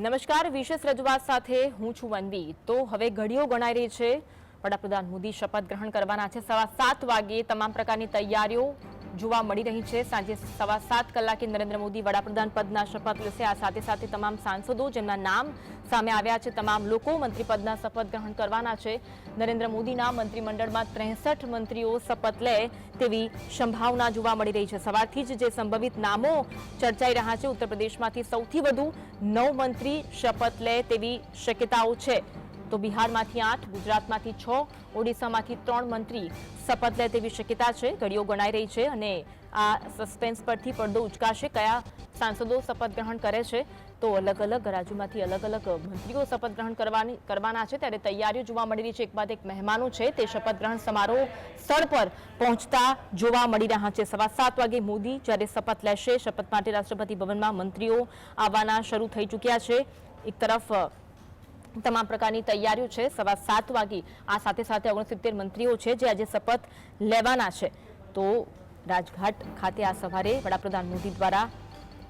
નમસ્કાર, વિશેષ રજૂઆત સાથે હું છું વંદી। તો હવે ઘડીઓ ગણાઈ રહી છે, વડાપ્રધાન મોદી શપથ ગ્રહણ કરવાના છે। 7:15 વાગે તમામ પ્રકારની તૈયારીઓ જોવા મળી રહી છે। સાંજે 7:15 કલાકે નરેન્દ્ર મોદી વડાપ્રધાન પદના શપથ લેશે। આ સાથે સાથે તમામ સાંસદો જેમના નામ સામે આવ્યા છે, તમામ લોકો મંત્રી પદના શપથ ગ્રહણ કરવાના છે। નરેન્દ્ર મોદીના મંત્રીમંડળમાં 63 મંત્રીઓ શપથ લે તેવી સંભાવના જોવા મળી રહી છે। સવારથી જ જે સંભવિત નામો ચર્ચાઈ રહ્યા છે, ઉત્તર પ્રદેશમાંથી સૌથી વધુ 9 મંત્રી શપથ લે તેવી શક્યતાઓ છે, તો બિહારમાંથી 8, ગુજરાતમાંથી 6, ઓડિશામાંથી 3 મંત્રી શપથ લે તેવી શક્યતા છે। ઘડીઓ ગણાઈ રહી છે અને આ સસ્પેન્સ પરથી પડદો ઉચકાશે। કયા સાંસદો શપથ ગ્રહણ કરે છે, તો અલગ અલગ રાજ્યોમાંથી અલગ અલગ મંત્રીઓ શપથ ગ્રહણ કરવાના છે, ત્યારે તૈયારીઓ જોવા મળી રહી છે। એક બાદ એક મહેમાનો છે તે શપથ ગ્રહણ સમારોહ સ્થળ પર પહોંચતા જોવા મળી રહ્યા છે। 7:15 વાગે મોદી જ્યારે શપથ લેશે, શપથ માટે રાષ્ટ્રપતિ ભવનમાં મંત્રીઓ આવવાના શરૂ થઈ ચૂક્યા છે। એક તરફ તમામ પ્રકારની તૈયારીઓ છે। 7:15 વાગે આ સાથે સાથે 69 મંત્રીઓ છે જે આજે શપથ લેવાના છે। તો રાજઘાટ ખાતે આ સવારે વડાપ્રધાન મોદી દ્વારા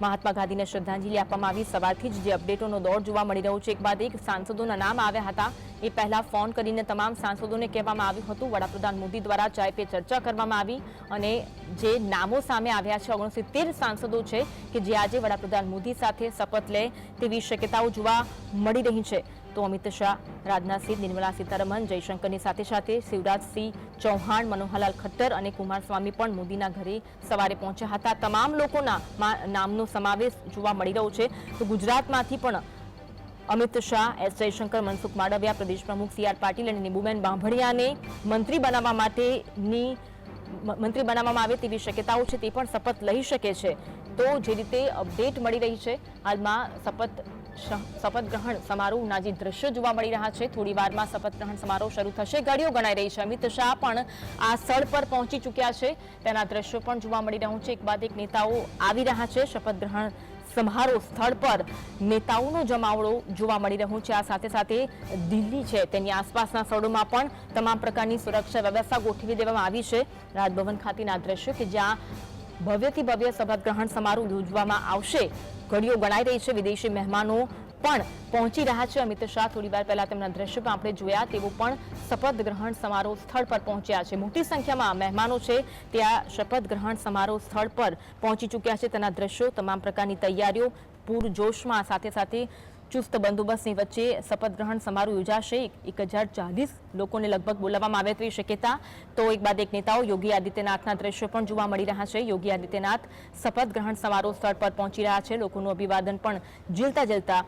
મહાત્મા ગાંધીને શ્રદ્ધાંજલિ આપવામાં આવી। સવારથી જ જે અપડેટોનો દોર જોવા મળી રહ્યો છે, એક બાદ એક સાંસદોના નામ આવ્યા હતા। એ પહેલા ફોન કરીને તમામ સાંસદોને કહેવામાં આવ્યું હતું, વડાપ્રધાન મોદી દ્વારા ચાય પે ચર્ચા કરવામાં આવી અને જે નામો સામે આવ્યા છે, 69 સાંસદો છે કે જે આજે વડાપ્રધાન મોદી સાથે શપથ લે તેવી શક્યતાઓ જોવા મળી રહી છે। તો અમિત શાહ, રાજનાથ સિંહ, નિર્મલા સીતારમણ, જયશંકરની સાથે સાથે શિવરાજસિંહ ચૌહાણ, મનોહરલાલ ખટ્ટર અને કુમારસ્વામી પણ મોદીના ઘરે સવારે પહોંચ્યા હતા। તમામ લોકોના નામનો સમાવેશ જોવા મળી રહ્યો છે। તો ગુજરાતમાંથી પણ અમિત શાહ, એસ જયશંકર, મનસુખ માંડવિયા, પ્રદેશ પ્રમુખ સી આર પાટીલ અને નીબુબેન બાંભણિયાને મંત્રી બનાવવામાં આવે તેવી શક્યતાઓ છે, તે પણ શપથ લઈ શકે છે। તો જે રીતે અપડેટ મળી રહી છે, હાલમાં શપથ ગ્રહણ સમારોહના જે દ્રશ્યો જોવા મળી રહ્યા છે, થોડી વારમાં શપથ ગ્રહણ સમારોહ શરૂ થશે। ઘડીઓ ગણાઈ રહી છે। અમિત શાહ પણ આ સ્થળ પર પહોંચી ચૂક્યા છે, તેના દ્રશ્યો પણ જોવા મળી રહ્યું છે। એક બાદ એક નેતાઓ આવી રહ્યા છે। શપથ ગ્રહણ સમારોહ સ્થળ પર નેતાઓનો જમાવડો જોવા મળી રહ્યો છે। આ સાથે સાથે દિલ્હી છે તેની આસપાસના સ્થળોમાં પણ તમામ પ્રકારની સુરક્ષા વ્યવસ્થા ગોઠવી દેવામાં આવી છે। રાજભવન ખાતેના દ્રશ્યો કે જ્યાં ભવ્યથી ભવ્ય શપથ ગ્રહણ સમારોહ યોજવામાં આવશે, ઘડીઓ ગણાઈ રહી છે। વિદેશી મહેમાનો પણ પહોંચી રહ્યા છે। અમિત શાહ થોડી વાર પહેલા તેમના દ્રશ્યો પણ આપણે જોયા, તેઓ પણ શપથ ગ્રહણ સમારોહ સ્થળ પર પહોંચ્યા છે। મોટી સંખ્યામાં મહેમાનો છે તે આ શપથ ગ્રહણ સમારોહ સ્થળ પર પહોંચી ચૂક્યા છે। તેના દ્રશ્યો, તમામ પ્રકારની તૈયારીઓ પૂરજોશમાં, સાથે સાથે ચુસ્ત બંદોબસ્તની વચ્ચે શપથ ગ્રહણ સમારોહ યોજાશે। 1040 લોકોને લગભગ બોલાવવામાં આવે તેવી શક્યતા। તો એક બાદ એક નેતાઓ, યોગી આદિત્યનાથના દ્રશ્યો પણ જોવા મળી રહ્યા છે। યોગી આદિત્યનાથ શપથ ગ્રહણ સમારોહ સ્થળ પર પહોંચી રહ્યા છે। લોકોનું અભિવાદન પણ ઝીલતા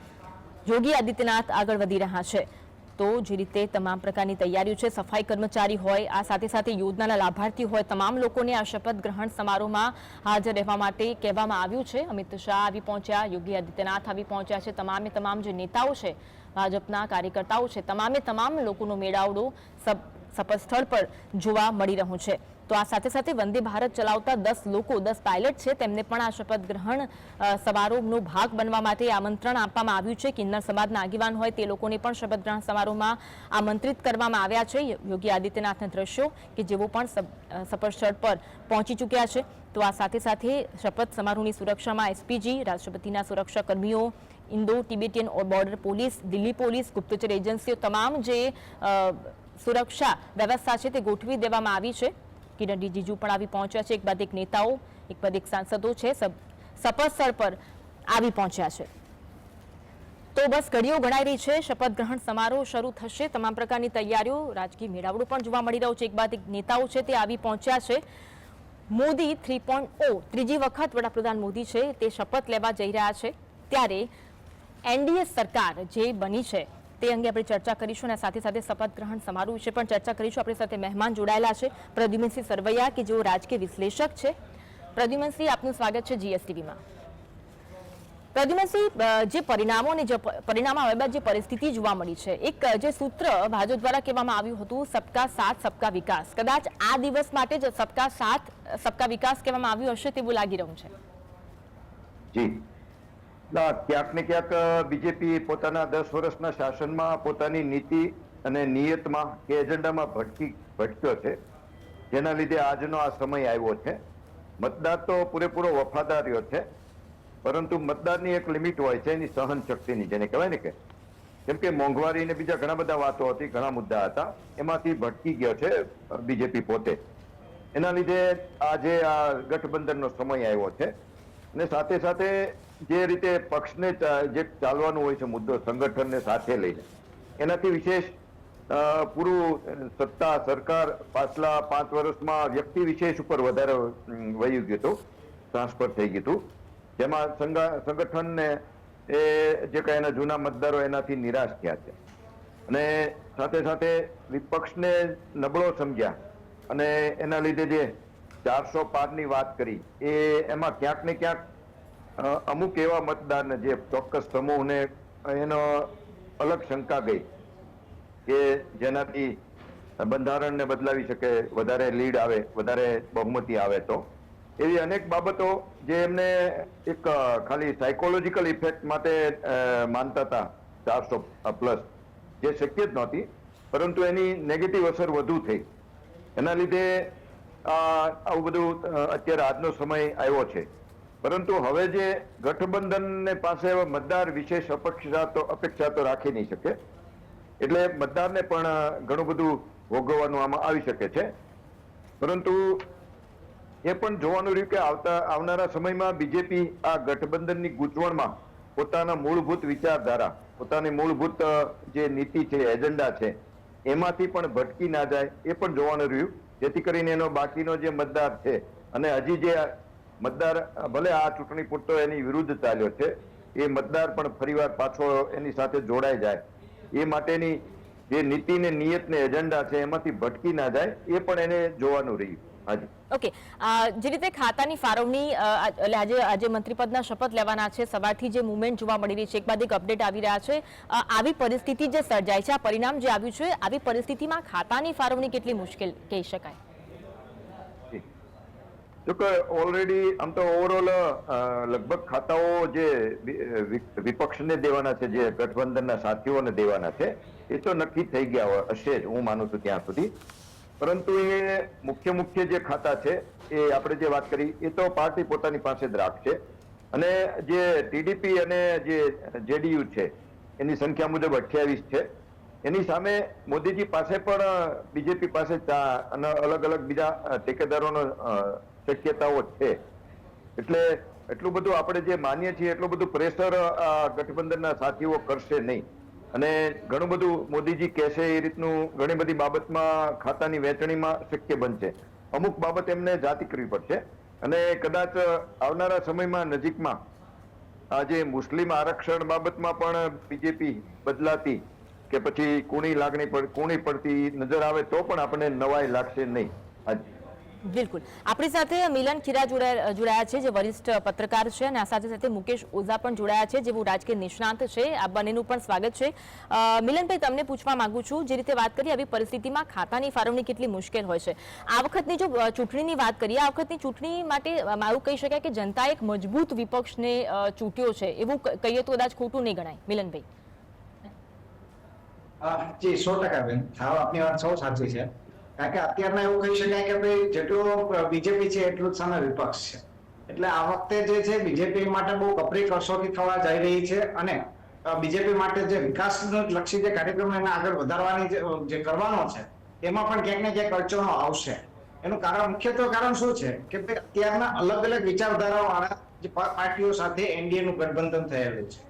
યોગી આદિત્યનાથ આગળ વધી રહ્યા છે। તો જે રીતે તમામ પ્રકારની તૈયારીઓ છે, સફાઈ કર્મચારી હોય, આ સાથે સાથે યોજનાના લાભાર્થી હોય, તમામ લોકોને આ શપથ ગ્રહણ સમારોહમાં હાજર રહેવા માટે કહેવામાં આવ્યું છે। અમિત શાહ આવી પહોંચ્યા, યોગી આદિત્યનાથ આવી પહોંચ્યા છે, તમામ જે નેતાઓ છે, ભાજપના કાર્યકર્તાઓ છે, તમામ લોકોનો મેળાવડો શપથ સ્થળ પર જોવા મળી રહ્યો છે। તો આ સાથે સાથે વંદે ભારત ચલાવતા 10 પાયલટ છે, તેમને પણ આ શપથ ગ્રહણ સમારોહનો ભાગ બનવા માટે આમંત્રણ આપવામાં આવ્યું છે। કિન્નર સમાજના આગેવાન હોય તે લોકોને પણ શપથ ગ્રહણ સમારોહમાં આમંત્રિત કરવામાં આવ્યા છે। યોગી આદિત્યનાથના દ્રશ્યો કે જેઓ પણ શપથ સ્થળ પર પહોંચી ચૂક્યા છે। તો આ સાથે સાથે શપથ સમારોહની સુરક્ષામાં એસપીજી, રાષ્ટ્રપતિના સુરક્ષા કર્મીઓ, Indo Tibetan border police, Delhi police, ગુપ્તચર એજન્સીઓ, તમામ જે સુરક્ષા વ્યવસ્થા છે તે ગોઠવી દેવામાં આવી છે। કિરણ રિજિજુ પણ આવી પહોંચ્યા છે। એક બાદ એક નેતાઓ, એક બાદ એક સાંસદો છે શપથ સ્થળ પર આવી પહોંચ્યા છે। તો બસ ઘડીઓ ગણાઈ રહી છે, શપથ ગ્રહણ સમારોહ શરૂ થશે। તમામ પ્રકારની તૈયારીઓ, રાજકીય મેળાવડો પણ જોવા મળી રહ્યો છે। એક બાદ એક નેતાઓ છે તે આવી પહોંચ્યા છે। મોદી 3.0 ત્રીજી વખત વડાપ્રધાન મોદી છે તે શપથ લેવા જઈ રહ્યા છે, ત્યારે એનડીએ સરકાર જે બની છે તે અંગે આપણે ચર્ચા કરીશું અને સાથે સાથે શપથ ગ્રહણ સમારોહ વિશે પણ ચર્ચા કરીશું। આપણી સાથે મહેમાન જોડાયેલા છે, પ્રદ્યુમનસિંહ સરવૈયા કે જેઓ રાજકીય વિશ્લેષક છે। પ્રદ્યુમનસિંહ, આપનું સ્વાગત છે જીએસટીવીમાં। પ્રદ્યુમનસિંહ, જે પરિણામો અને પરિણામ આવ્યા બાદ જે પરિસ્થિતિ જોવા મળી છે, એક જે સૂત્ર ભાજપ દ્વારા કહેવામાં આવ્યું હતું, સબકા સાથ સબકા વિકાસ, કદાચ આ દિવસ માટે જ સબકા સાથ સબકા વિકાસ કહેવામાં આવ્યું હશે તેવું લાગી રહ્યું છે। જી, ક્યાંક ને ક્યાંક બીજેપી પોતાના 10 વર્ષના શાસનમાં પોતાની નીતિ અને નિયતમાં કે એજન્ડામાં ભટક્યો છે, જેના લીધે આજનો આ સમય આવ્યો છે। મતદાર તો પૂરેપૂરો વફાદાર રહ્યો છે। પરંતુ મતદારની એક લિમિટ હોય છે એની સહન શક્તિની, જેને કહેવાય ને કે કેમ કે મોંઘવારી ને બીજા ઘણા બધા વાતો હતી, ઘણા મુદ્દા હતા, એમાંથી ભટકી ગયો છે બીજેપી પોતે. એના લીધે આજે આ ગઠબંધનનો સમય આવ્યો છે. અને સાથે સાથે જે રીતે પક્ષને જે ચાલવાનું હોય છે મુદ્દો સંગઠનને સાથે લઈને, એનાથી વિશેષ પૂરું સત્તા સરકાર પાછલા 5 વર્ષમાં વ્યક્તિ વિશેષ ઉપર વધારે વયું ગયું હતું, ટ્રાન્સફર થઈ ગયું હતું, જેમાં સંગઠનને એ જે કઈ એના જૂના મતદારો એનાથી નિરાશ થયા છે. અને સાથે સાથે વિપક્ષને નબળો સમજ્યા અને એના લીધે જે 400 પારની વાત કરી એ એમાં ક્યાંક ને ક્યાંક અમુક એવા મતદારને જે ચોક્કસ સમૂહને એનો અલગ શંકા ગઈ કે જેનાથી બંધારણને બદલાવી શકે, વધારે લીડ આવે, વધારે બહુમતી આવે. તો એવી અનેક બાબતો જે એમને એક ખાલી સાયકોલોજીકલ ઇફેક્ટ માટે માનતા હતા 400 પ્લસ, જે શક્ય જ નહોતી, પરંતુ એની નેગેટિવ અસર વધુ થઈ. એના લીધે આવું બધું અત્યારે આજનો સમય આવ્યો છે. પરંતુ હવે જે ગઠબંધનને પાસે મતદાર વિશેષ અપેક્ષા તો રાખી નહીં શકે, એટલે મતદારને પણ ઘણું બધું ભોગવવાનું આમાં આવી શકે છે. પરંતુ એ પણ જોવાનું રહ્યું કે આવનારા સમયમાં બીજેપી આ ગઠબંધનની ગૂંચવણમાં પોતાના મૂળભૂત વિચારધારા, પોતાની મૂળભૂત જે નીતિ છે, એજન્ડા છે, એમાંથી પણ ભટકી ના જાય, એ પણ જોવાનું રહ્યું, જેથી કરીને એનો બાકીનો જે મતદાર છે અને હજી જે મતદાર ભલે આ ચૂંટણી પૂરતો એની વિરુદ્ધ ચાલ્યો છે, એ મતદાર પણ ફરીવાર પાછો એની સાથે જોડાઈ જાય, એ માટેની જે નીતિ ને નિયત ને એજન્ડા છે એમાંથી ભટકી ના જાય, એ પણ એને જોવાનું રહ્યું. હાજી. ઓકે, જે રીતે ખાતાની ફાળવણી એટલે આજે મંત્રીપદના શપથ લેવાના છે, સવારથી જે મુવમેન્ટ જોવા મળી રહી છે, એક બાદ એક અપડેટ આવી રહ્યા છે, આવી પરિસ્થિતિ જે સર્જાય છે, આ પરિણામ જે આવ્યું છે, આવી પરિસ્થિતિમાં ખાતાની ફાળવણી કેટલી મુશ્કેલ કહી શકાય? જો કે ઓલરેડી આમ તો ઓવરઓલ લગભગ ખાતાઓ જે વિપક્ષને દેવાના છે, જે ગઠબંધનના સાથીઓને દેવાના છે, એ તો નક્કી થઈ ગયા હશે જ, હું માનું છું ત્યાં સુધી. પરંતુ એ મુખ્ય જે ખાતા છે એ આપણે જે વાત કરી એ તો પાર્ટી પોતાની પાસે જ રાખશે. અને જે ટીડીપી અને જે જેડીયુ છે એની સંખ્યા મુજબ 28 છે. એની સામે મોદીજી પાસે પણ બીજેપી પાસે અને અલગ અલગ બીજા ટેકેદારોનો શક્યતાઓ છે. એટલે એટલું બધું આપણે જે માનીએ છીએ એટલું બધું પ્રેશર ગઠબંધનના સાથીઓ કરશે નહીં. અને ઘણું બધું મોદીજી કહેશે એ રીતનું ઘણી બધી બાબતમાં ખાતાની વહેંચણીમાં શક્ય બનશે. અમુક બાબત એમને જાતિ કરવી પડશે. અને કદાચ આવનારા સમયમાં નજીકમાં આજે મુસ્લિમ આરક્ષણ બાબતમાં પણ બીજેપી બદલાતી કે પછી કૂણી પડતી નજર આવે તો પણ આપણને નવાઈ લાગશે નહીં. બિલકુલ. આપણી સાથે મિલન ખીરા જોડાયા છે, જે વરિષ્ઠ પત્રકાર છે, અને આ સાથે સાથે મુકેશ ઓઝા પણ જોડાયા છે, જેઓ રાજકીય નિષ્ણાત છે. આ બંનેનું પણ સ્વાગત છે. મિલનભાઈ, તમને પૂછવા માંગુ છું, જે રીતે વાત કરી આવી પરિસ્થિતિમાં ખાતાની ફાળવણી કેટલી મુશ્કેલ હોય છે, આ વખતની જો ચૂંટણીની વાત કરીએ, આ વખતની ચૂંટણી માટે મારું કહી શકાય કે જનતાએ એક મજબૂત વિપક્ષને ચૂંટ્યો છે, એવું કહીએ તો કદાચ ખોટું નહીં ગણાય. મિલનભાઈ. જી 100% બેન, આપની વાત સૌ સાચી છે. કારણ કે અત્યારના એવું કહી શકાય કે ભાઈ જેટલું બીજેપી છે એટલું જ સામે વિપક્ષ છે. એટલે આ વખતે જે છે બીજેપી માટે બહુ કપરી કસોટી થવા જઈ રહી છે. અને બીજેપી માટે જે વિકાસલક્ષી જે કાર્યક્રમ એને આગળ વધારવાની જે કરવાનો છે એમાં પણ ક્યાંક ને ક્યાંક અડચણો આવશે. એનું મુખ્યત્વે કારણ શું છે કે અત્યારના અલગ અલગ વિચારધારાઓ વાળા જે પાર્ટીઓ સાથે એનડીએ નું ગઠબંધન થયેલું છે.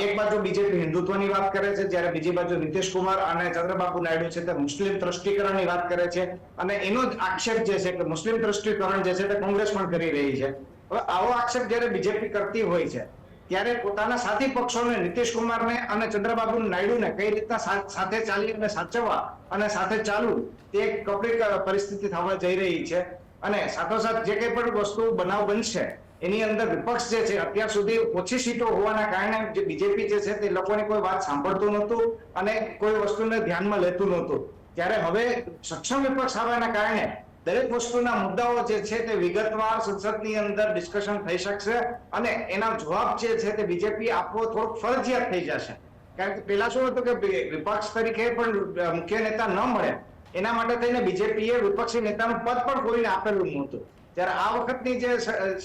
એક બાજુ બીજેપી હિન્દુત્વની વાત કરે છે, જ્યારે બીજી બાજુ નીતિશ કુમાર અને ચંદ્રબાબુ નાયડુ છે તે મુસ્લિમ તૃષ્ટિકરણની વાત કરે છે. અને એનો જ આક્ષેપ જે છે કે મુસ્લિમ તૃષ્ટિકરણ જે છે તે કોંગ્રેસ પણ કરી રહી છે. હવે આવો આક્ષેપ જ્યારે બીજેપી કરતી હોય છે ત્યારે પોતાના સાથી પક્ષોને નીતિશ કુમારને અને ચંદ્રબાબુ નાયડુને કઈ રીતના સાથે ચાલી અને સાચવવા અને સાથે ચાલવું તે એક કપરી પરિસ્થિતિ થવા જઈ રહી છે. અને સાથોસાથ જે કંઈ પણ વસ્તુ બનાવ બનશે એની અંદર વિપક્ષ જે છે અત્યાર સુધી ઓછી સીટો હોવાના કારણે જે બીજેપી જે છે તે લોકોની કોઈ વાત સાંભળતું નહોતું અને કોઈ વસ્તુને ધ્યાનમાં લેતું નહોતું. ત્યારે હવે સક્ષમ વિપક્ષ આવવાના કારણે દરેક વસ્તુના મુદ્દાઓ જે છે તે વિગતવાર સંસદની અંદર ડિસ્કશન થઈ શકશે અને એના જવાબ જે છે તે બીજેપી આપવો થોડુંક ફરજિયાત થઈ જશે. કારણ કે પેલા શું હતું કે વિપક્ષ તરીકે પણ મુખ્ય નેતા ન મળે એના માટે થઈને બીજેપીએ વિપક્ષી નેતાનું પદ પણ કોઈને આપેલું નહોતું. ત્યારે આ વખતની જે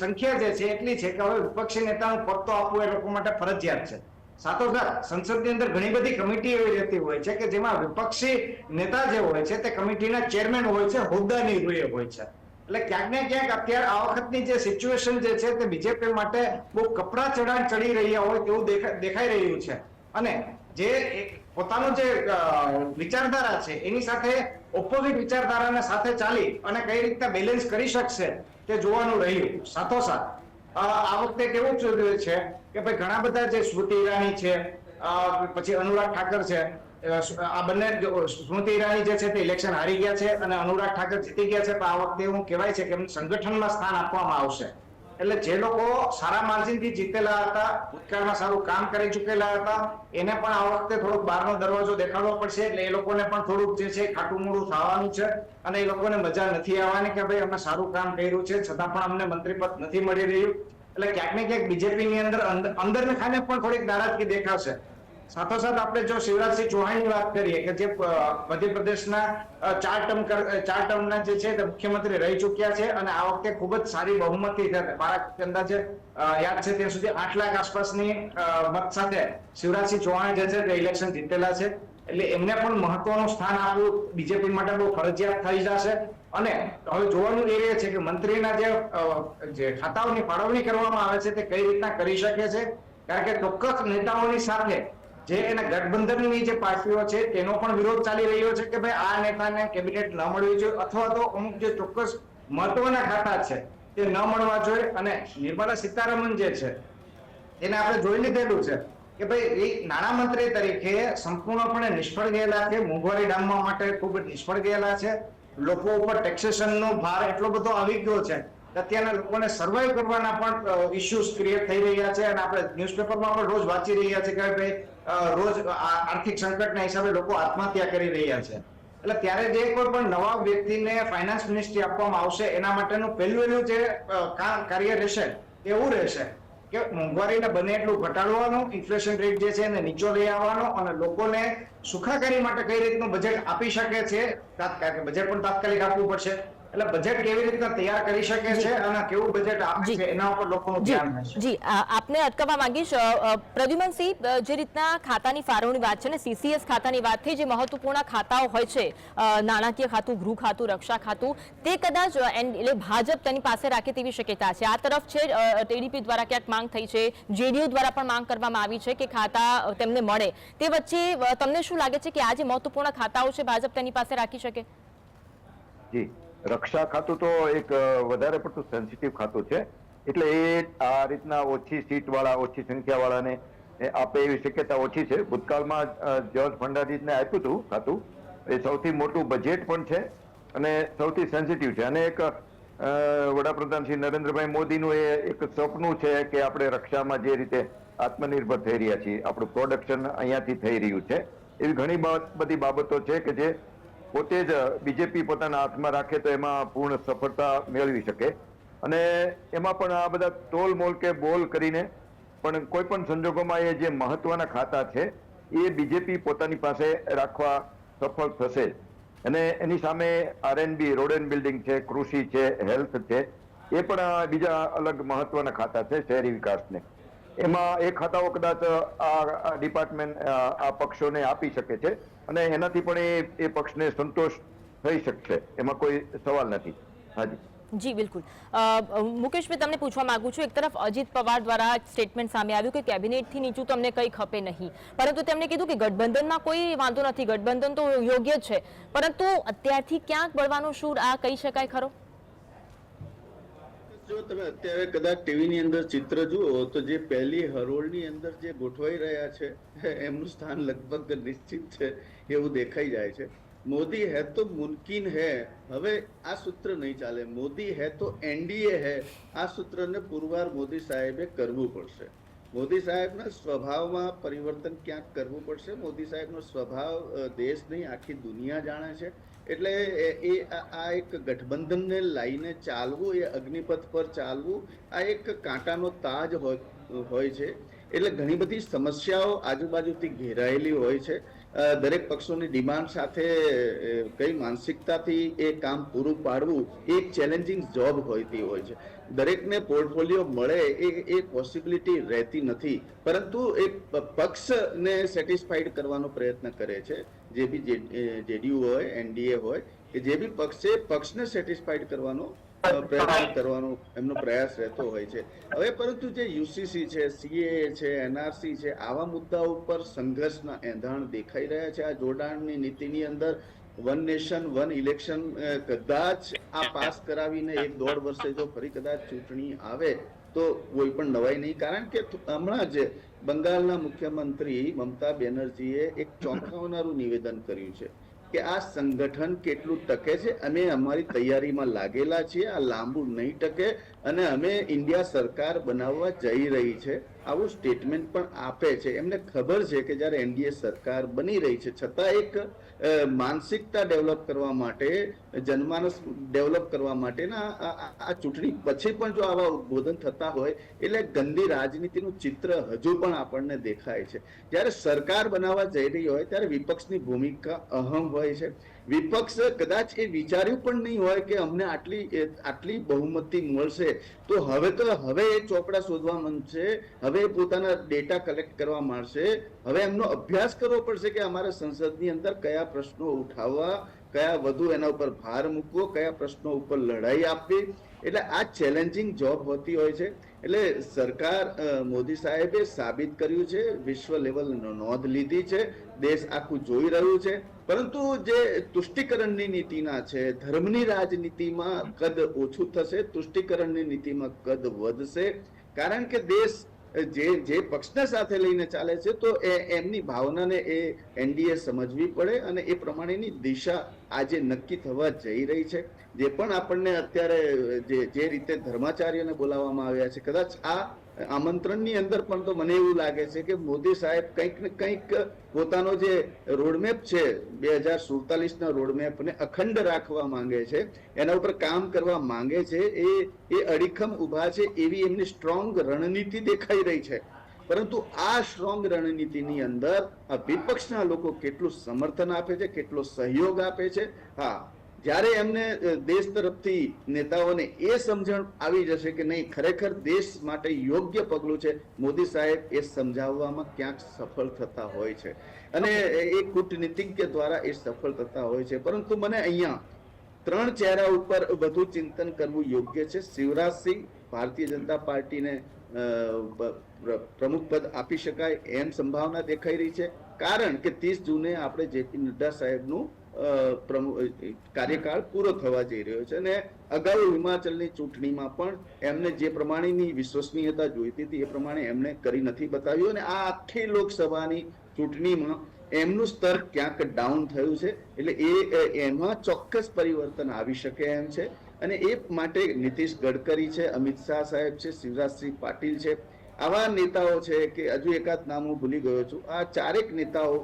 સંખ્યા જે છે એટલી છે કે હવે વિપક્ષી નેતાનું પદ તો આપવું એ લોકો માટે ફરજિયાત છે. સાથોસાથ સંસદની અંદર ઘણી બધી કમિટી એવી રહેતી હોય છે કે જેમાં વિપક્ષી નેતા જે હોય છે તે કમિટીના ચેરમેન હોય છે, હોદ્દાની રૂએ હોય છે. એટલે ક્યાંક ને ક્યાંક અત્યારે આ વખતની જે સિચ્યુએશન જે છે તે બીજેપી માટે બહુ કપડા ચઢાણ ચડી રહ્યા હોય તેવું દેખાઈ રહ્યું છે. અને જે પોતાનું જે વિચારધારા છે એની સાથે ઓપોઝિટ વિચારધારાને સાથે ચાલી અને કઈ રીતના બેલેન્સ કરી શકશે તે જોવાનું રહ્યું. સાથોસાથ આ વખતે કેવું થયું છે કે ભાઈ ઘણા બધા જે સ્મૃતિ ઈરાની છે, પછી અનુરાગ ઠાકર છે, આ બંને સ્મૃતિ ઈરાની જે છે તે ઇલેક્શન હારી ગયા છે અને અનુરાગ ઠાકર જીતી ગયા છે. પણ આ વખતે એવું કહેવાય છે કે એમને સંગઠનમાં સ્થાન આપવામાં આવશે. એટલે જે લોકો સારા માર્જિનથી જીતેલા હતા, ભૂતકાળમાં સારું કામ કરી ચૂકેલા હતા, એને પણ આ વખતે થોડોક બહારનો દરવાજો દેખાડવો પડશે. એટલે એ લોકોને પણ થોડુંક જે છે ખાટું મોડું થવાનું છે અને એ લોકોને મજા નથી આવવાની કે ભાઈ અમે સારું કામ કર્યું છે છતાં પણ અમને મંત્રીપદ નથી મળી રહ્યું. એટલે ક્યાંક ને ક્યાંક બીજેપીની અંદર ખાને પણ થોડીક નારાજગી દેખાશે. સાથોસાથ આપણે જો શિવરાજસિંહ ચૌહાણની વાત કરીએ કે જે મધ્યપ્રદેશના 4 ટર્મના જે છે તે મુખ્યમંત્રી રહી ચૂક્યા છે અને આ વખતે ખૂબ જ સારી બહુમતી મારા અંદાજે યાદ છે ત્યાં સુધી 8 લાખ આસપાસની મત સાથે શિવરાજસિંહ ચૌહાણ જે છે તે ઇલેક્શન જીતેલા છે. એટલે એમને પણ મહત્વનું સ્થાન આપવું બીજેપી માટે બહુ ફરજિયાત થઈ જશે. અને હવે જોવાનું એ રહે છે કે મંત્રીના જે ખાતાઓની ફાળવણી કરવામાં આવે છે તે કઈ રીતના કરી શકે છે. કારણ કે ચોક્કસ નેતાઓની સાથે જે એના ગઠબંધનની જે પાર્ટીઓ છે તેનો પણ વિરોધ ચાલી રહ્યો છે કે ભાઈ આ નેતાને કેબિનેટ ન મળવી જોઈએ અથવા તો અમુક જે ચોક્કસ મહત્વના ખાતા છે તે ન મળવા જોઈએ. અને નિર્મલા સીતારમણ જે છે એને આપણે જોઈ લીધેલું છે કે ભાઈ એ નાણામંત્રી તરીકે સંપૂર્ણપણે નિષ્ફળ ગયેલા છે, મોંઘવારી ડામવા માટે ખૂબ જ નિષ્ફળ ગયેલા છે. લોકો ઉપર ટેક્સેશનનો ભાર એટલો બધો આવી ગયો છે અત્યારના લોકોને સર્વાઈવ કરવાના પણ ઇશ્યુઝ ક્રિએટ થઈ રહ્યા છે. અને આપણે ન્યૂઝપેપરમાં પણ રોજ વાંચી રહ્યા છે કે ભાઈ રોજ આર્થિક સંકટના હિસાબે લોકો આત્મહત્યા કરી રહ્યા છે. એટલે ત્યારે જે કોઈ પણ નવા વ્યક્તિને ફાઇનાન્સ મિનિસ્ટ્રી આપવામાં આવશે એના માટેનું પહેલું જે કાર્ય રહેશે એવું રહેશે કે મોંઘવારીને બને એટલું ઘટાડવાનું, ઇન્ફ્લેશન રેટ જે છે એને નીચો લઈ આવવાનો અને લોકોને સુખાકારી માટે કઈ રીતનું બજેટ આપી શકે છે. બજેટ પણ તાત્કાલિક આપવું પડશે. એટલે બજેટ કેવી રીતના તૈયાર કરી શકે છે અને કેવું બજેટ આપે છે એના ઉપર લોકોનું ધ્યાન હશે. જી આપને અટકાવવા માંગીશ પ્રદ્યુમનસિંહ, જે રીતના ખાતાની ફાળવણી વાત છે ને CCS ખાતાની વાત થઈ, જે મહત્વપૂર્ણ ખાતાઓ હોય છે નાણાકીય ખાતું, ગૃહ ખાતું, રક્ષા ખાતું, તે કદાચ એટલે ભાજપ તેની પાસે રાખે તેવી શક્યતા છે. આ તરફ છે TDP દ્વારા ક્યાંક માંગ થઈ છે, JDU દ્વારા પણ માંગ કરવામાં આવી છે કે ખાતા તેમને મળે. તે વચ્ચે તમને શું લાગે છે કે આ જે મહત્વપૂર્ણ ખાતાઓ છે ભાજપ તેની પાસે રાખી શકે? જી, રક્ષા ખાતું તો એક વધારે પડતું સેન્સિટિવ ખાતું છે. એટલે એ આ રીતના ઓછી સીટ વાળા, ઓછી સંખ્યા વાળાને આપે એવી શક્યતા ઓછી છે. ભૂતકાળમાં જ્યોર્જ ફર્નાન્ડીસને આપ્યું હતું ખાતું. એ સૌથી મોટું બજેટ પણ છે અને સૌથી સેન્સિટિવ છે. અને એક વડાપ્રધાન શ્રી નરેન્દ્રભાઈ મોદીનું એ એક સપનું છે કે આપણે રક્ષામાં જે રીતે આત્મનિર્ભર થઈ રહ્યા છીએ, આપણું પ્રોડક્શન અહીંયાથી થઈ રહ્યું છે. એવી ઘણી બધી બાબતો છે કે જે પોતે જ બીજેપી પોતાના હાથમાં રાખે તો એમાં પૂર્ણ સફળતા મેળવી શકે. અને એમાં પણ આ બધા તોલ મોલ કે બોલ કરીને પણ કોઈ પણ સંજોગોમાં એ જે મહત્વના ખાતા છે એ બીજેપી પોતાની પાસે રાખવા સફળ થશે. અને એની સામે R&B, રોડ એન્ડ બિલ્ડિંગ છે, કૃષિ છે, હેલ્થ છે, એ પણ બીજા અલગ મહત્વના ખાતા છે શહેરી વિકાસને. એમાં એ ખાતાઓ કદાચ આ ડિપાર્ટમેન્ટ આ પક્ષોને આપી શકે છે અને એનાથી પણ એ પક્ષને સંતોષ થઈ શકશે, એમાં કોઈ સવાલ નથી. હાજી જી બિલકુલ. મુકેશભાઈ, તમને પૂછવા માંગુ છું, એક તરફ અજીત પવાર દ્વારા સ્ટેટમેન્ટ સામે આવ્યું કે કેબિનેટથી નીચું તમને કંઈ ખપે નહીં, પરંતુ તેમણે કીધું કે ગઠબંધનમાં કોઈ વાંધો નથી, ગઠબંધન તો યોગ્ય છે, પરંતુ અત્યારથી ક્યાંક બળવાનો સૂર આ કહી શકાય ખરો? જો તમે અત્યારે કદાચ ટીવીની અંદર ચિત્ર જુઓ તો જે પહેલી હરોળની અંદર જે ગોઠવાઈ રહ્યા છે એમનું સ્થાન લગભગ નિશ્ચિત છે એવું દેખાઈ જાય છે. મોદી હે તો મુમકિન હે, હવે આ સૂત્ર નહીં ચાલે. મોદી હે તો NDA હે, આ સૂત્રને પુરવાર મોદી સાહેબે કરવું પડશે. મોદી સાહેબના સ્વભાવમાં પરિવર્તન ક્યાંક કરવું પડશે. મોદી સાહેબનો સ્વભાવ દેશ નહીં આખી દુનિયા જાણે છે. એટલે એ આ એક ગઠબંધનને લઈને ચાલવું, એ અગ્નિપથ પર ચાલવું, આ એક કાંટાનો તાજ હોય છે. એટલે ઘણી બધી સમસ્યાઓ આજુબાજુથી ઘેરાયેલી હોય છે દરેક પક્ષોની ડિમાન્ડ સાથે કઈ માનસિકતાથી એ કામ પૂરું પાડવું એ એક ચેલેન્જિંગ જોબ હોતી હોય છે. દરેકને પોર્ટફોલિયો મળે એ પોસિબિલિટી રહેતી નથી, પરંતુ એક પક્ષને સેટિસ્ફાઈડ કરવાનો પ્રયત્ન કરે છે. જે બી જેડીયુ હોય, એનડીએ હોય, કે જે બી પક્ષ છે પક્ષને સેટિસ્ફાઈડ કરવાનો પ્રયત્ન કરવાનો એમનો પ્રયાસ રહેતો હોય છે. હવે પરંતુ જે યુસીસી છે, સીએએ છે, એનઆરસી છે, આવા મુદ્દાઓ ઉપર સંઘર્ષના એંધાણ દેખાઈ રહ્યા છે. આ જોડાણની નીતિની અંદર વન નેશન વન ઇલેક્શન કદાચ આ પાસ કરાવીને 1-1.5 વર્ષે જો ફરી કદાચ ચૂંટણી આવે તો કોઈ પણ નવાઈ નહીં. કારણ કે હમણાં જ બંગાળના મુખ્યમંત્રી મમતા બેનર્જીએ એક ચોંકાવનારું નિવેદન કર્યું છે કે આ સંગઠન કેટલું ટકે છે, અમે અમારી તૈયારીમાં લાગેલા છીએ, આ લાંબુ નહીં ટકે અને અમે ઇન્ડિયા સરકાર બનાવવા જઈ રહી છે, આવું સ્ટેટમેન્ટ પણ આપે છે. એમને ખબર છે કે જ્યારે એનડીએ સરકાર બની રહી છે છતાં એક માનસિકતા ડેવલપ કરવા માટે, જનમાનસ ડેવલપ કરવા માટેના આ ચૂંટણી પછી પણ જો આવા ઉદ્બોધન થતા હોય એટલે ગંદી રાજનીતિનું ચિત્ર હજુ પણ આપણને દેખાય છે. જ્યારે સરકાર બનાવવા જઈ રહી હોય ત્યારે વિપક્ષની ભૂમિકા અહમ હોય છે. વિપક્ષ કદાચ એ વિચાર્યું પણ નહીં હોય કે અમને આટલી બહુમતી મળશે તો હવે એ ચોપડા શોધવા માંડશે, હવે પોતાના ડેટા કલેક્ટ કરવા માંડશે, હવે એમનો અભ્યાસ કરવો પડશે કે અમારા સંસદની અંદર કયા પ્રશ્નો ઉઠાવવા, કયા વધુ એના ઉપર ભાર મૂકવો, કયા પ્રશ્નો ઉપર લડાઈ આપવી. એટલે આ ચેલેન્જિંગ જોબ હોતી હોય છે. એટલે સરકાર મોદી સાહેબે સાબિત કર્યું છે, વિશ્વ લેવલ નોંધ લીધી છે, દેશ આખું જોઈ રહ્યું છે. પરંતુ જે તુષ્ટિકરણની નીતિના છે, ધર્મની રાજનીતિમાં કદ ઓછું થશે, તુષ્ટિકરણની નીતિમાં કદ વધશે. કારણ કે દેશ જે પક્ષને સાથે લઈને ચાલે છે તો એમની ભાવનાને એ એનડીએ સમજવી પડે અને એ પ્રમાણેની દિશા આજે નક્કી થવા જઈ રહી છે. જે પણ આપણને અત્યારે જે રીતે ધર્માચાર્યને બોલાવવામાં આવ્યા છે, કદાચ આ આમંત્રણની અંદર પણ તો મને એવું લાગે છે કે મોદી સાહેબ કંઈક ને કંઈક પોતાનો જે રોડમેપ છે 2047ના રોડમેપને અખંડ રાખવા માંગે છે, એના ઉપર કામ કરવા માંગે છે. એ અડીખમ ઉભા છે એવી એમની સ્ટ્રોંગ રણનીતિ દેખાઈ રહી છે. પરંતુ આ સ્ટ્રોંગ રણનીતિની અંદર આ વિપક્ષના લોકો કેટલું સમર્થન આપે છે, કેટલો સહયોગ આપે છે. હા, જ્યારે એમને દેશ તરફથી નેતાઓને એ સમજણ આવી જશે કે નહીં ખરેખર દેશ માટે યોગ્ય પગલું છે, મોદી સાહેબ એ સમજાવવામાં ક્યાંક સફળ થતા હોય છે અને એ કૂટનીતિજ્ઞ દ્વારા એ સફળ થતા હોય છે. પરંતુ મને અહીંયા 3 ચહેરા ઉપર વધુ ચિંતન કરવું યોગ્ય છે. શિવરાજસિંહ, ભારતીય જનતા પાર્ટીને પ્રમુખ પદ આપી શકાય એમ સંભાવના દેખાઈ રહી છે. કારણ કે 30 જૂને આપણે જેપી નડ્ડા સાહેબનું કાર્યકાળ પૂરો થવા જઈ રહ્યો છે અને અગાઉ હિમાચલની ચૂંટણીમાં પણ એમને જે પ્રમાણેની વિશ્વસનીયતા જોઈતી હતી એ પ્રમાણે એમણે કરી નથી બતાવ્યું અને આ આખી લોકસભાની ચૂંટણીમાં એમનું સ્તર ક્યાંક ડાઉન થયું છે. એટલે એમાં ચોક્કસ પરિવર્તન આવી શકે એમ છે અને એ માટે નીતિશ ગડકરી છે, અમિત શાહ સાહેબ છે, શિવરાજસિંહ પાટીલ છે, આવા નેતાઓ છે કે હજુ એકાદ નામ હું ભૂલી ગયો છું. આ 4 નેતાઓ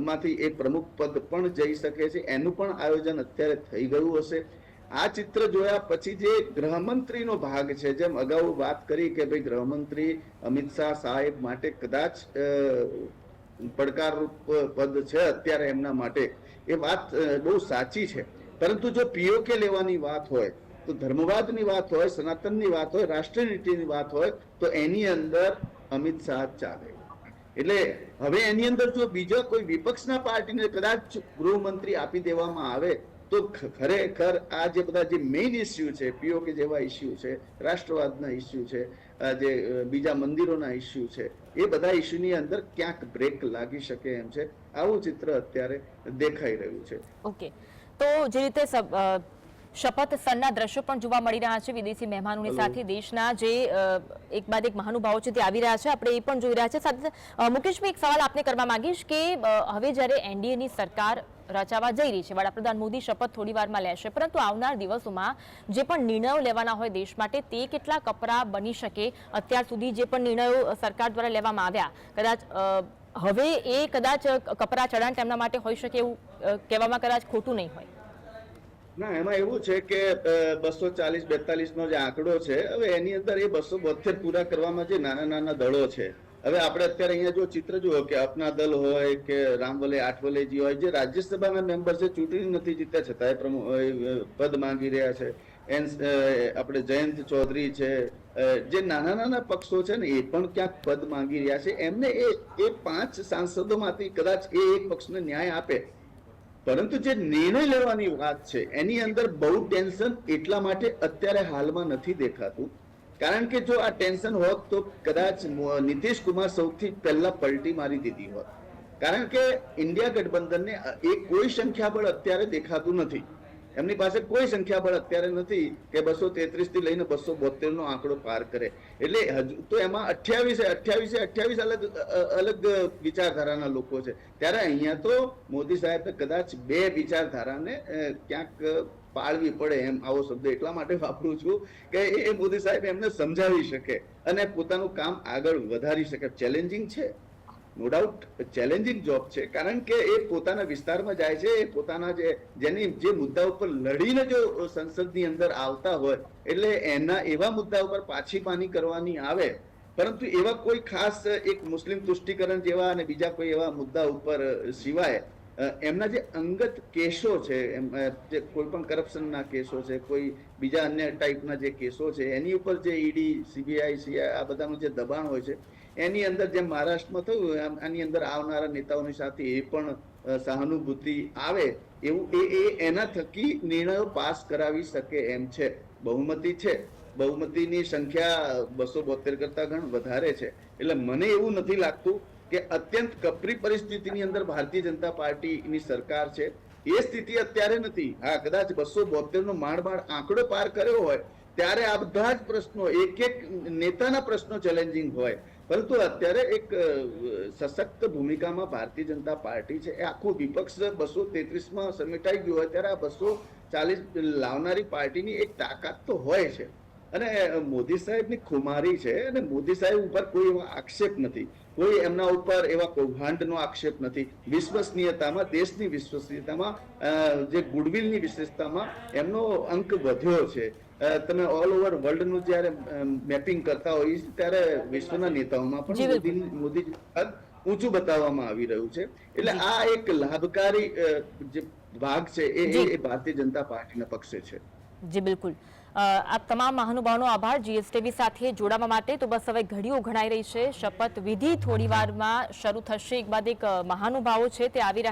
માંથી એ પ્રમુખ પદ પણ જઈ શકે છે. એનું પણ આયોજન અત્યારે થઈ ગયું હશે. આ ચિત્ર જોયા પછી જે ગૃહમંત્રીનો ભાગ છે, જેમ અગાઉ વાત કરી કે ભાઈ ગૃહમંત્રી અમિત શાહ સાહેબ માટે કદાચ પડકારરૂપ પદ છે અત્યારે એમના માટે, એ વાત બહુ સાચી છે. પરંતુ જો પીઓકે લેવાની વાત હોય તો ધર્મવાદની વાત હોય, સનાતનની વાત હોય, રાષ્ટ્રનીતિની વાત હોય તો એની અંદર અમિત શાહ ચાલે. એટલે હવે એની અંદર જો બીજો કોઈ વિપક્ષના પાર્ટીને કદાચ ગૃહમંત્રી આપી દેવામાં આવે તો ખરેખર આ જે બધા જે મેઇન ઇસ્યુ છે, પીઓકે જેવા ઇસ્યુ છે, રાષ્ટ્રવાદના ઇસ્યુ છે, જે બીજા મંદિરોના ઇસ્યુ છે, એ બધા ઇસ્યુની અંદર ક્યાંક બ્રેક લાગી શકે એમ છે. આવું ચિત્ર અત્યારે દેખાઈ રહ્યું છે. ઓકે, તો જે રીતે શપથ સરના દ્રશ્યો પણ જોવા મળી રહ્યા છે, વિદેશી મહેમાનોની સાથે દેશના જે એક બાદ એક મહાનુભાવો છે તે આવી રહ્યા છે, આપણે એ પણ જોઈ રહ્યા છે. સાથે મુકેશભાઈ, એક સવાલ આપને કરવા માંગીશ કે હવે જ્યારે એનડીએની સરકાર રચાવા જઈ રહી છે, વડાપ્રધાન મોદી શપથ થોડી વારમાં લેશે, પરંતુ આવનાર દિવસોમાં જે પણ નિર્ણયો લેવાના હોય દેશ માટે તે કેટલા કપરા બની શકે? અત્યાર સુધી જે પણ નિર્ણયો સરકાર દ્વારા લેવામાં આવ્યા, કદાચ હવે એ કદાચ કપરા ચઢાણ તેમના માટે હોઈ શકે એવું કહેવામાં કદાચ ખોટું નહીં હોય. ના, એમાં એવું છે કે 240-42 નો જે આંકડો છે, હવે એની અંદર એ 272 પૂરા કરવામાં જે નાના નાના દળો છે હવે આપણે અત્યારે અહીંયા જો ચિત્ર જુઓ કે અપના દલ હોય કે રામવલે આઠવલેજી હોય, જે રાજ્યસભાના મેમ્બર છે, ચૂંટણી નથી જીત્યા છતાંય પદ માંગી રહ્યા છે. આપણે જયંત ચૌધરી છે, જે નાના નાના પક્ષો છે ને એ પણ ક્યાંક પદ માંગી રહ્યા છે. એમને એ 5 સાંસદોમાંથી કદાચ એ એક પક્ષને ન્યાય આપે, પરંતુ જે નિર્ણય લેવાની વાત છે એની અંદર બહુ ટેન્શન એટલા માટે અત્યારે હાલમાં નથી દેખાતું. કારણ કે જો આ ટેન્શન હોત તો કદાચ નીતિશ કુમાર સૌથી પહેલા પલટી મારી દીધી હોત. કારણ કે ઇન્ડિયા ગઠબંધનને એ કોઈ સંખ્યાબળ અત્યારે દેખાતું નથી. એમની પાસે કોઈ સંખ્યાબળ અત્યારે નથી કે 233 થી લઈને 272 નો આંકડો પાર કરે. એટલે હજુ તો એમાં 28 અલગ વિચારધારાના લોકો છે. ત્યારે અહીંયા તો મોદી સાહેબ કદાચ 2 વિચારધારાને ક્યાંક પાળવી પડે, એમ આવો શબ્દ એટલા માટે વાપરું છું કે એ મોદી સાહેબ એમને સમજાવી શકે અને પોતાનું કામ આગળ વધારી શકે. ચેલેન્જિંગ છે, નો ડાઉટ ચેલેન્જિંગ જોબ છે, કારણ કે એ પોતાના વિસ્તારમાં જાય છે, એ પોતાના જે મુદ્દા ઉપર લડીને જો સંસદની અંદર આવતા હોય એટલે એના એવા મુદ્દા ઉપર પાછી પાની કરવાની આવે, પરંતુ એવા કોઈ ખાસ એક મુસ્લિમ તુષ્ટિકરણ જેવા અને બીજા કોઈ એવા મુદ્દા ઉપર સિવાય એમના જે અંગત કેસો છે, જે કોઈ પણ કરપ્શનના કેસો છે, કોઈ બીજા અન્ય ટાઈપના જે કેસો છે, એની ઉપર જે ઈડી, સીબીઆઈ, સીઆઈ આ બધાનું જે દબાણ હોય છે, એની અંદર જેમ મહારાષ્ટ્રમાં થયું આની અંદર આવનારા નેતાઓની સાથે એ પણ સહાનુભૂતિ આવે એવું એના થકી નિર્ણયો પાસ કરાવી શકે એમ છે. બહુમતી છે, બહુમતીની સંખ્યા 272 કરતા ઘણ વધારે છે. એટલે મને એવું નથી લાગતું કે અત્યંત કપરી પરિસ્થિતિની અંદર ભારતીય જનતા પાર્ટીની સરકાર છે. એ સ્થિતિ અત્યારે નથી. હા, કદાચ 272 નો માંડ આંકડો પાર કર્યો હોય ત્યારે આ બધા જ પ્રશ્નો એક નેતાના પ્રશ્નો ચેલેન્જિંગ હોય, પરંતુ અત્યારે એક સશક્ત ભૂમિકામાં ભારતીય જનતા પાર્ટી છે. એ આખું વિપક્ષ 233માં સમેટાઈ ગયું હોય ત્યારે આ 240 લાવનારી પાર્ટીની એક તાકાત તો હોય છે. અને મોદી સાહેબની ખુમારી છે અને મોદી સાહેબ ઉપર કોઈ એવો આક્ષેપ નથી, કોઈ એમના ઉપર એવા કૌભાંડનો આક્ષેપ નથી. વિશ્વસનીયતામાં, દેશની વિશ્વસનીયતામાં, જે ગુડવિલની વિશેષતામાં એમનો અંક વધ્યો છે. તમે ઓલ ઓવર વર્લ્ડનું જ્યારે મેપિંગ કરતા હોય ત્યારે વિશ્વના નેતાઓમાં પણ મોદી ઊંચું બતાવવામાં આવી રહ્યું છે. એટલે આ એક લાભકારી જે ભાગ છે એ ભારતીય જનતા પાર્ટીના પક્ષે છે. જી બિલકુલ. આપ તમામ મહાનુભાવોનો આભાર જીએસટીવી સાથે જોડાવા માટે. તો બસ હવે ઘડીઓ ઘડાઈ રહી છે. શપથ વિધિ થોડી વારમાં શરૂ થશે. એક બાદ એક મહાનુભાવો છે તે આવી રહ્યા